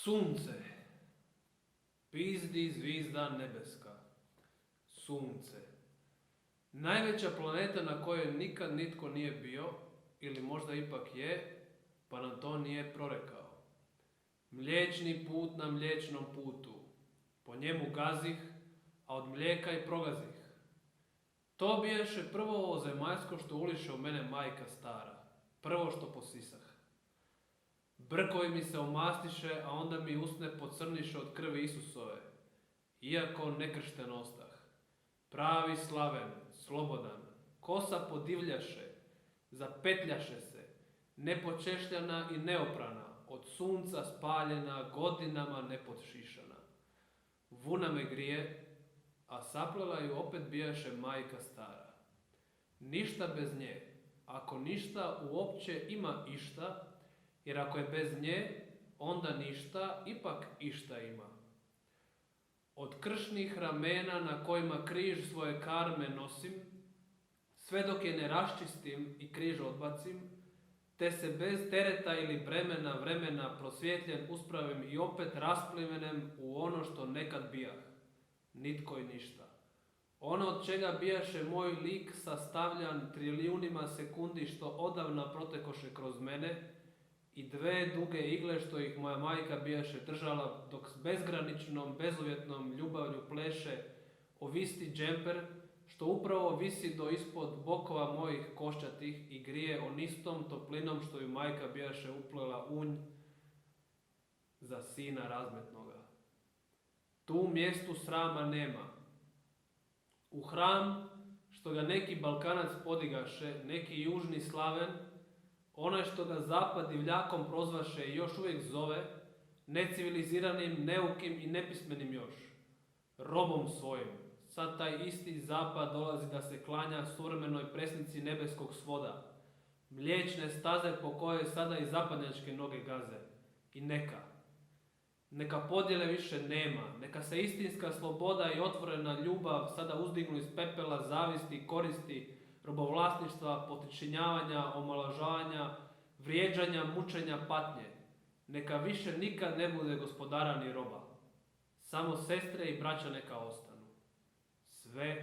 Sunce, pizdi zvizda nebeska, sunce. Najveća planeta na kojoj nikad nitko nije bio, ili možda ipak je, pa nam to nije prorekao. Mliječni put na mliječnom putu, po njemu gazih, a od mlijeka i progazih. To biješe prvo ovo zemaljsko što uliše u mene majka stara, prvo što posisah. Brkovi mi se omastiše, a onda mi usne pocrniše od krvi Isusove, iako nekršten ostah. Pravi slaven, slobodan, kosa podivljaše, zapetljaše se, nepočešljana i neoprana, od sunca spaljena, godinama nepodšišana. Vuna me grije, a saplela ju opet bijaše majka stara. Ništa bez nje, ako ništa uopće ima išta, jer ako je bez nje, onda ništa, ipak išta ima. Od kršnih ramena na kojima križ svoje karme nosim, sve dok je ne raščistim i križ odbacim, te se bez tereta ili vremena prosvjetljen uspravim i opet rasplivenem u ono što nekad bijah, nitko i ništa. Ono od čega bijaše moj lik sastavljan trilijunima sekundi što odavna protekoše kroz mene, i dve duge igle što ih moja majka bijaše držala dok s bezgraničnom, bezuvjetnom ljubavlju pleše ovisti džemper što upravo visi do ispod bokova mojih koščatih i grije onistom toplinom što ju majka bijaše uplela unj za sina razmetnoga. Tu mjestu srama nema. U hram što ga neki Balkanac podigaše, neki južni Slaven, onaj što ga zapad divljakom prozvaše i još uvijek zove, neciviliziranim, neukim i nepismenim još, robom svojim. Sad taj isti zapad dolazi da se klanja suvremenoj presnici nebeskog svoda, mliječne staze po kojoj sada i zapadnjačke noge gaze. I neka podjele više nema, neka se istinska sloboda i otvorena ljubav sada uzdignu iz pepela zavisti, koristi, robovlasništva, potičinjavanja, omalovažavanja, vrijeđanja, mučenja, patnje. Neka više nikad ne bude gospodara ni roba. Samo sestre i braća neka ostanu. Sve